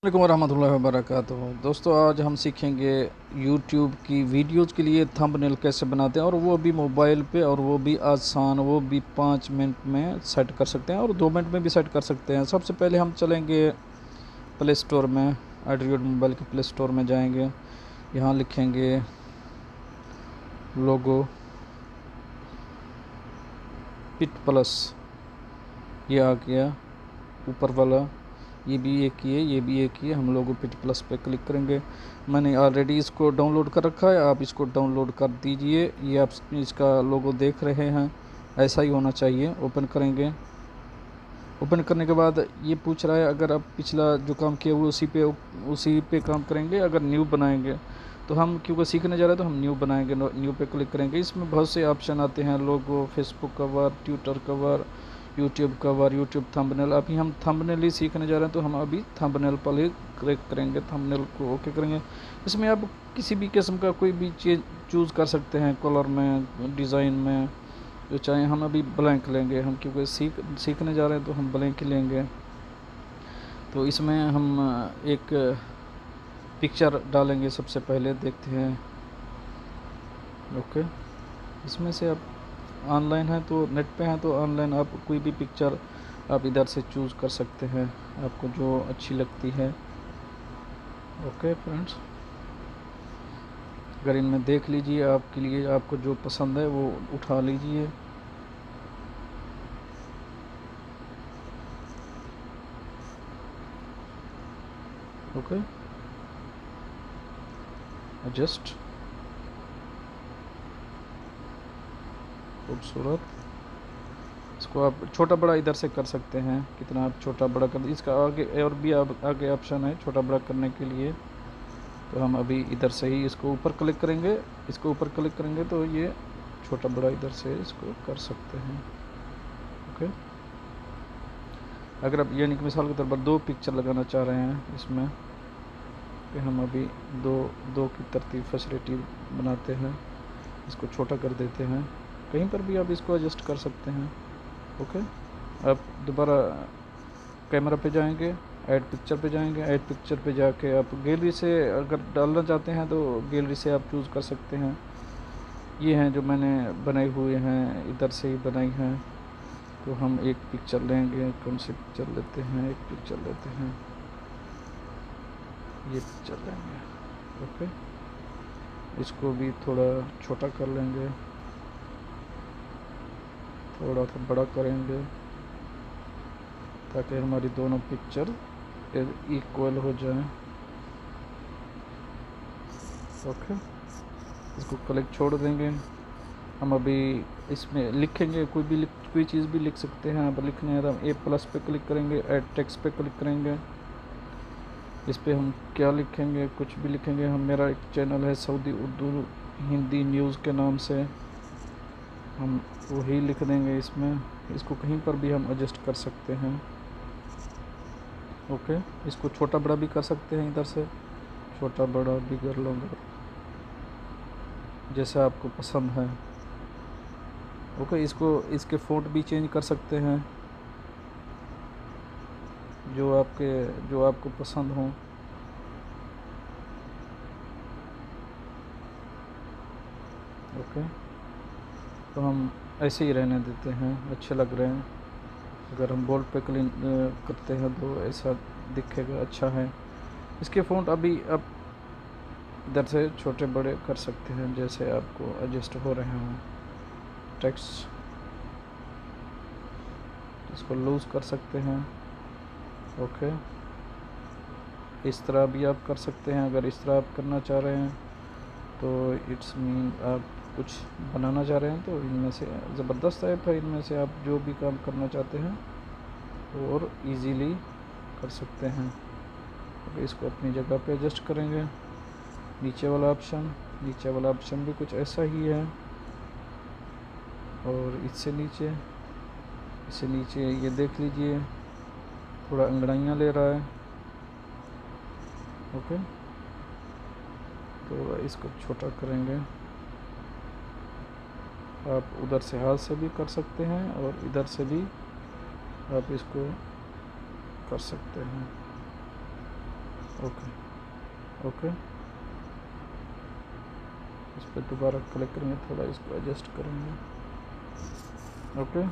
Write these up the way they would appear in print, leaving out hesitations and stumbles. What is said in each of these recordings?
वालेकुम रहमतुल्लाहि व बरकातुहू। दोस्तों आज हम सीखेंगे यूट्यूब की वीडियोज़ के लिए थंबनेल कैसे बनाते हैं, और वो भी मोबाइल पे, और वो भी आसान, वो भी 5 मिनट में सेट कर सकते हैं और 2 मिनट में भी सेट कर सकते हैं। सबसे पहले हम चलेंगे प्ले स्टोर में, एंड्रॉयड मोबाइल के प्ले स्टोर में जाएंगे। यहाँ लिखेंगे लोगो पिट प्लस, ये आ गया ऊपर वाला, ये भी एक ही है, ये भी एक ही है। हम लोगों पिट प्लस पे क्लिक करेंगे। मैंने ऑलरेडी इसको डाउनलोड कर रखा है, आप इसको डाउनलोड कर दीजिए। ये आप इसका लोगो देख रहे हैं, ऐसा ही होना चाहिए। ओपन करेंगे। ओपन करने के बाद ये पूछ रहा है, अगर आप पिछला जो काम किया वो उसी पे काम करेंगे, अगर न्यू बनाएंगे तो हम, क्योंकि सीखने जा रहे हैं तो हम न्यू बनाएंगे। न्यू पे क्लिक करेंगे। इसमें बहुत से ऑप्शन आते हैं, logo, Facebook cover, Twitter cover, YouTube cover, YouTube thumbnail. अभी हम थंबनेल ही सीखने जा रहे हैं तो हम अभी थंबनेल पर ही क्लिक करेंगे, थंबनेल को ओके करेंगे। इसमें आप किसी भी किस्म का कोई भी चीज़ चूज़ कर सकते हैं, कलर में, डिज़ाइन में, जो चाहें। हम अभी ब्लैंक लेंगे, हम क्योंकि सीखने जा रहे हैं तो हम ब्लैंक ही लेंगे। तो इसमें हम एक पिक्चर डालेंगे सबसे पहले, देखते हैं। ओके, इसमें से आप ऑनलाइन है तो, नेट पे हैं तो ऑनलाइन आप कोई भी पिक्चर आप इधर से चूज़ कर सकते हैं, आपको जो अच्छी लगती है। ओके फ्रेंड्स, अगर इनमें देख लीजिए, आपके लिए आपको जो पसंद है वो उठा लीजिए। ओके, एडजस्ट, खूबसूरत। इसको आप छोटा बड़ा इधर से कर सकते हैं, कितना आप छोटा बड़ा कर, इसका आगे और भी आगे ऑप्शन है छोटा बड़ा करने के लिए। तो हम अभी इधर से ही इसको ऊपर क्लिक करेंगे, इसको ऊपर क्लिक करेंगे तो ये छोटा बड़ा इधर से इसको कर सकते हैं। ओके, अगर आप यानी कि मिसाल के तौर पर 2 पिक्चर लगाना चाह रहे हैं इसमें, तो हम अभी दो दो की तरतीब फैसिलिटी बनाते हैं, इसको छोटा कर देते हैं। कहीं पर भी आप इसको एडजस्ट कर सकते हैं। ओके, आप दोबारा कैमरा पे जाएंगे, ऐड पिक्चर पे जाएंगे। ऐड पिक्चर पे जाके आप गैलरी से अगर डालना चाहते हैं तो गैलरी से आप चूज़ कर सकते हैं। ये हैं जो मैंने बनाए हुए हैं, इधर से ही बनाई हैं। तो हम एक पिक्चर लेंगे, कौन सी पिक्चर लेते हैं, एक पिक्चर लेते हैं, ये पिक्चर लेंगे। ओके, इसको भी थोड़ा छोटा कर लेंगे, थोड़ा सा बड़ा करेंगे, ताकि हमारी दोनों पिक्चर इक्वल हो जाए। ओके, इसको क्लिक छोड़ देंगे। हम अभी इसमें लिखेंगे, कोई चीज़ भी लिख सकते हैं। आप लिखने हैं तो हम A+ पे क्लिक करेंगे, ऐड टेक्स्ट पे क्लिक करेंगे। इस पर हम क्या लिखेंगे, कुछ भी लिखेंगे। हम, मेरा एक चैनल है सऊदी उर्दू हिंदी न्यूज़ के नाम से, हम वही लिख देंगे इसमें। इसको कहीं पर भी हम एडजस्ट कर सकते हैं। ओके, इसको छोटा बड़ा भी कर सकते हैं, इधर से छोटा बड़ा, बिगर, लॉन्गर, जैसा आपको पसंद है। ओके, इसके फ़ॉन्ट भी चेंज कर सकते हैं, जो आपको पसंद हो। ओके, तो हम ऐसे ही रहने देते हैं, अच्छे लग रहे हैं। अगर हम बोल्ड पे क्लिक करते हैं तो ऐसा दिखेगा, अच्छा है। इसके फ़ॉन्ट अभी आप इधर से छोटे बड़े कर सकते हैं, जैसे आपको एडजस्ट हो रहे हों। टेक्स्ट, इसको लूज़ कर सकते हैं। ओके, इस तरह भी आप कर सकते हैं। अगर इस तरह आप करना चाह रहे हैं तो इट्स मीन आप कुछ बनाना चाह रहे हैं, तो इनमें से ज़बरदस्त ऐप है, इनमें से आप जो भी काम करना चाहते हैं और इजीली कर सकते हैं। तो इसको अपनी जगह पे एडजस्ट करेंगे। नीचे वाला ऑप्शन भी कुछ ऐसा ही है, और इससे नीचे ये देख लीजिए, थोड़ा अंगड़ाइयाँ ले रहा है। ओके, तो इसको छोटा करेंगे। आप उधर से हाथ से भी कर सकते हैं और इधर से भी आप इसको कर सकते हैं। ओके ओके, इस पर दोबारा क्लिक करेंगे, थोड़ा इसको एडजस्ट करेंगे। ओके,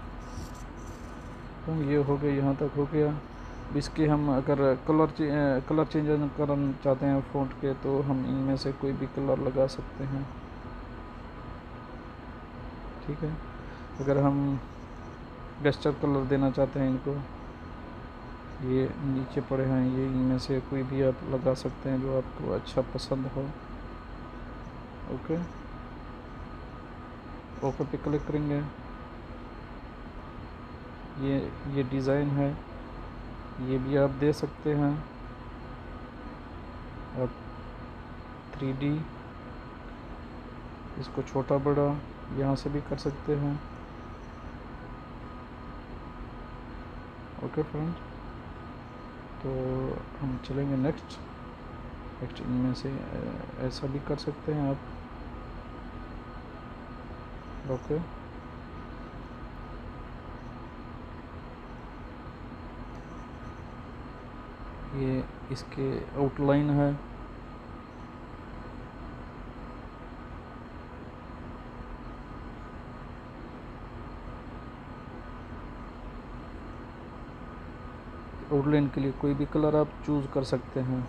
तो ये हो गया, यहाँ तक हो गया। इसके हम अगर कलर चेंज करना चाहते हैं फ़ॉन्ट के, तो हम इनमें से कोई भी कलर लगा सकते हैं। ठीक है, अगर हम गेस्चर कलर देना चाहते हैं इनको, ये नीचे पड़े हैं, ये इनमें से कोई भी आप लगा सकते हैं जो आपको अच्छा पसंद हो। ओके, ओके पे क्लिक करेंगे। ये डिज़ाइन है, ये भी आप दे सकते हैं। आप 3D इसको छोटा बड़ा यहाँ से भी कर सकते हैं। ओके फ्रेंड, तो हम चलेंगे नेक्स्ट। इनमें से ऐसा भी कर सकते हैं आप। ओके, ये इसके आउटलाइन है। आउटलाइन के लिए कोई भी कलर आप चूज़ कर सकते हैं।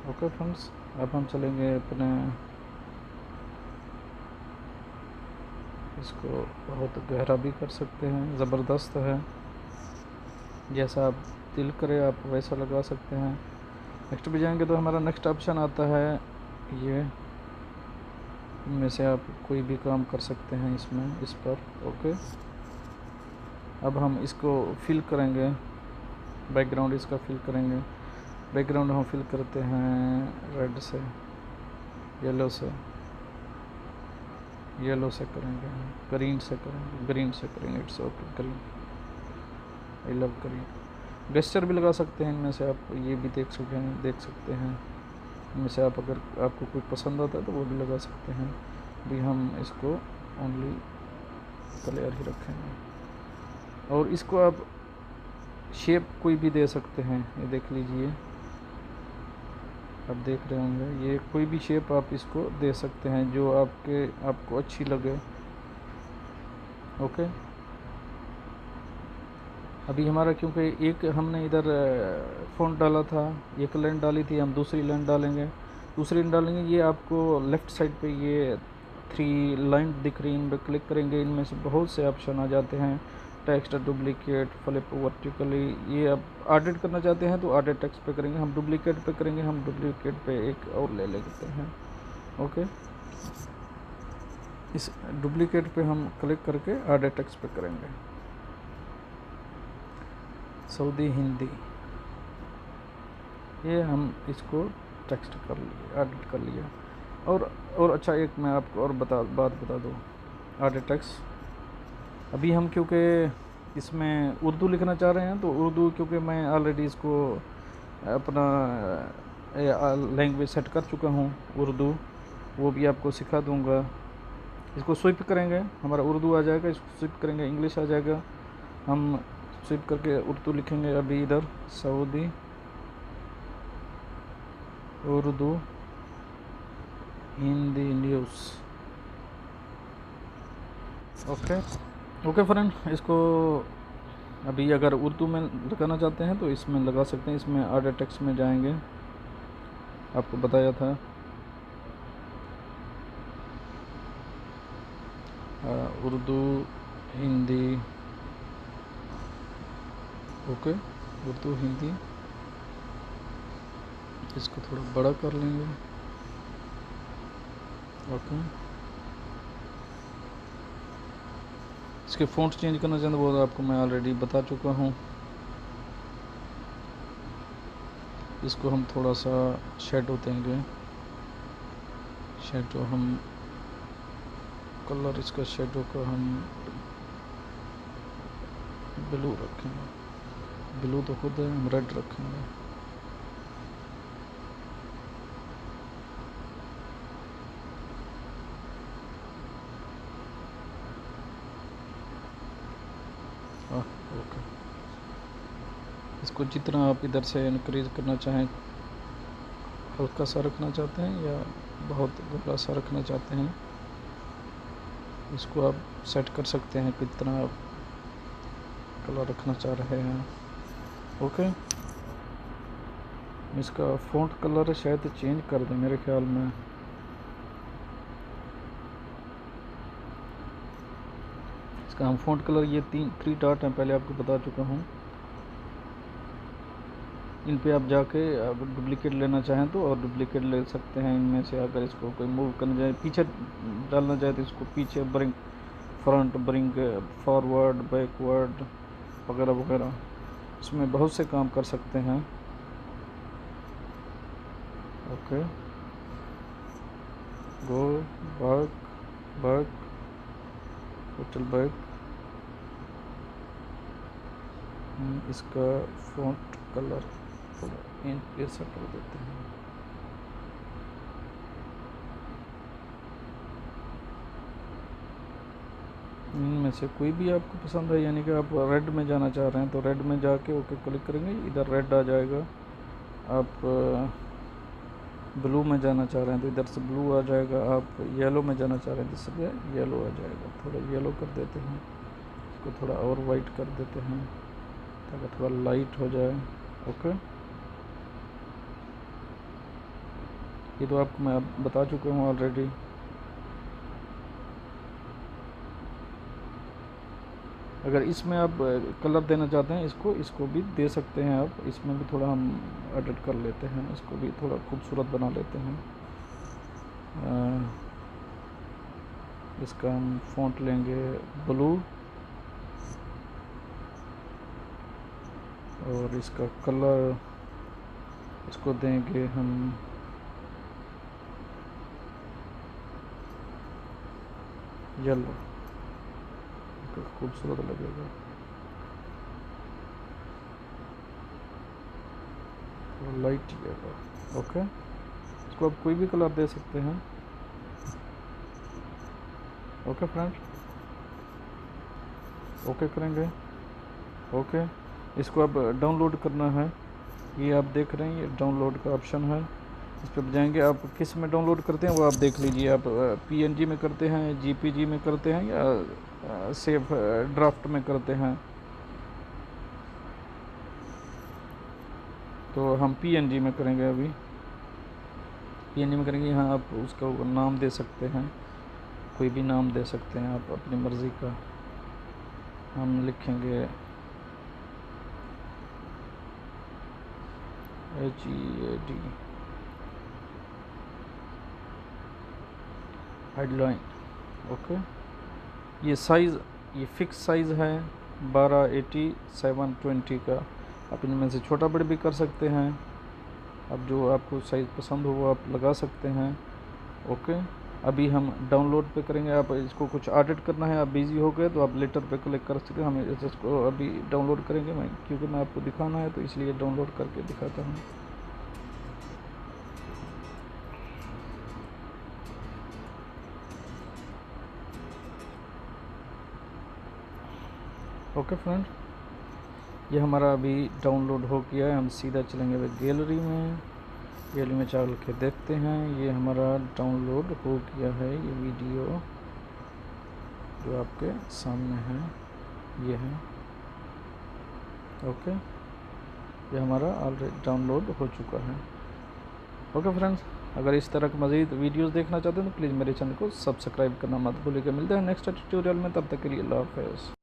ओके फ्रेंड्स, अब हम चलेंगे अपने, इसको बहुत गहरा भी कर सकते हैं, ज़बरदस्त है, जैसा आप दिल करे आप वैसा लगा सकते हैं। नेक्स्ट पे जाएंगे तो हमारा नेक्स्ट ऑप्शन आता है ये, इनमें से आप कोई भी काम कर सकते हैं इसमें, इस पर। ओके, अब हम इसको फिल करेंगे, बैकग्राउंड इसका फिल करेंगे। बैकग्राउंड हम फिल करते हैं रेड से, येलो से करेंगे, ग्रीन से करेंगे, it's okay, green, I love green. Gesture भी लगा सकते हैं इनमें से आप, ये भी देख सकते हैं इनमें से आप, अगर आपको कोई पसंद आता है तो वो भी लगा सकते हैं। भी हम इसको ओनली क्लियर ही रखेंगे, और इसको आप शेप कोई भी दे सकते हैं। ये देख लीजिए, आप देख रहे होंगे, ये कोई भी शेप आप इसको दे सकते हैं जो आपको अच्छी लगे। ओके, अभी हमारा क्योंकि एक हमने इधर फ़ॉन्ट डाला था, एक लाइन डाली थी, हम दूसरी लाइन डालेंगे। ये आपको लेफ़्ट साइड पे ये 3 लाइन दिख रही है, इन पर क्लिक करेंगे, इनमें से बहुत से ऑप्शन आ जाते हैं। टेक्स्ट डुप्लीकेट, फ्लिप वर्टिकली, ये आप एडिट करना चाहते हैं तो एडिट टेक्स्ट पे करेंगे, हम डुप्लीकेट पे करेंगे, हम डुप्लीकेट पे एक और ले लेते हैं। ओके, इस डुप्लीकेट पे हम क्लिक करके एडिट टेक्स्ट पे करेंगे, सऊदी हिंदी, ये हम इसको टेक्स्ट कर लिया, एडिट कर लिया। और अच्छा, एक मैं आपको और बात बता दूँ, एडिट टेक्स्ट अभी हम क्योंकि इसमें उर्दू लिखना चाह रहे हैं, तो उर्दू क्योंकि मैं ऑलरेडी इसको अपना लैंग्वेज सेट कर चुका हूँ उर्दू, वो भी आपको सिखा दूँगा। इसको स्विप करेंगे, हमारा उर्दू आ जाएगा, इसको स्विप करेंगे, इंग्लिश आ जाएगा, हम स्विप करके उर्दू लिखेंगे। अभी इधर Saudi Urdu Hindi news. Okay friend, इसको अभी अगर उर्दू में लगाना चाहते हैं तो इसमें लगा सकते हैं, इसमें एडिट टेक्स्ट में जाएंगे, आपको बताया था। उर्दू हिंदी, ओके, उर्दू हिंदी, इसको थोड़ा बड़ा कर लेंगे। ओके, इसके फ़ॉन्ट चेंज करना चाहते हैं, वो आपको मैं ऑलरेडी बता चुका हूँ। इसको हम थोड़ा सा शेडो देंगे, शेडो हम कलर, इसका शेडो का हम ब्लू रखेंगे, ब्लू तो खुद है, हम रेड रखेंगे। ओके, इसको जितना आप इधर से इंक्रीज करना चाहें, हल्का सा रखना चाहते हैं या बहुत बड़ा सा रखना चाहते हैं, इसको आप सेट कर सकते हैं कितना आप कलर रखना चाह रहे हैं। ओके, इसका फ़ॉन्ट कलर शायद चेंज कर दें मेरे ख्याल में। इसका हम फ़ॉन्ट कलर ये 3 डॉट हैं, पहले आपको बता चुका हूँ। इन पे आप जाके अगर डुप्लीकेट लेना चाहें तो और डुप्लीकेट ले सकते हैं इनमें से। अगर इसको कोई मूव करना चाहे, पीछे डालना चाहे तो इसको पीछे bring, front bring, forward, backward वगैरह वगैरह, इसमें बहुत से काम कर सकते हैं। Okay, go back back total back. इसका फ़ॉन्ट कलर थोड़ा इन ऐसा कर देते हैं। इनमें से कोई भी आपको पसंद है, यानी कि आप रेड में जाना चाह रहे हैं तो रेड में जाके ओके क्लिक करेंगे, इधर रेड आ जाएगा। आप ब्लू में जाना चाह रहे हैं तो इधर से ब्लू आ जाएगा। आप येलो में जाना चाह रहे हैं तो सब येलो आ जाएगा। थोड़ा येलो कर देते हैं, इसको थोड़ा और वाइट कर देते हैं ताकि थोड़ा लाइट हो जाए। ओके, ये तो आपको मैं बता चुका हूँ ऑलरेडी। अगर इसमें आप कलर देना चाहते हैं, इसको भी दे सकते हैं आप। इसमें भी थोड़ा हम एडिट कर लेते हैं, इसको भी थोड़ा खूबसूरत बना लेते हैं। इसका हम फ़ॉन्ट लेंगे ब्लू और इसका कलर इसको देंगे हम येलो, खूबसूरत लगेगा। Light yellow. ओके, इसको आप कोई भी कलर दे सकते हैं। ओके फ्रेंड, ओके करेंगे। ओके, इसको अब डाउनलोड करना है। ये आप देख रहे हैं, ये डाउनलोड का ऑप्शन है, इस पर जाएंगे। आप किस में डाउनलोड करते हैं वो आप देख लीजिए। आप PNG में करते हैं, JPG में करते हैं या सेव ड्राफ्ट में करते हैं। तो हम PNG में करेंगे। अभी PNG में करेंगे। यहाँ आप उसका नाम दे सकते हैं, कोई भी नाम दे सकते हैं आप अपनी मर्ज़ी का। हम लिखेंगे HEAD हेडलाइन। ओके, ये साइज़, ये फिक्स साइज़ है 1280x720 का। आप इनमें से छोटा बड़ा भी कर सकते हैं। अब जो आपको साइज़ पसंद हो वो आप लगा सकते हैं। ओके, अभी हम डाउनलोड पे करेंगे। आप इसको कुछ एडिट करना है, आप बिज़ी हो गए तो आप लेटर पे क्लिक कर सकते हैं। हम इसको अभी डाउनलोड करेंगे, मैं क्योंकि मैं आपको दिखाना है तो इसलिए डाउनलोड करके दिखाता हूँ। ओके फ्रेंड, ये हमारा अभी डाउनलोड हो गया है। हम सीधा चलेंगे गैलरी में। गैलरी में चल के देखते हैं। ये हमारा डाउनलोड हो गया है, ये वीडियो जो आपके सामने है ये है। ओके, ये हमारा ऑलरेडी डाउनलोड हो चुका है। ओके फ्रेंड्स, अगर इस तरह के मज़ीद वीडियोस देखना चाहते हैं तो प्लीज़ मेरे चैनल को सब्सक्राइब करना मत भूलिएगा। मिलते हैं नेक्स्ट ट्यूटोरियल में, तब तक के लिए अल्लाह हाफ़िज़।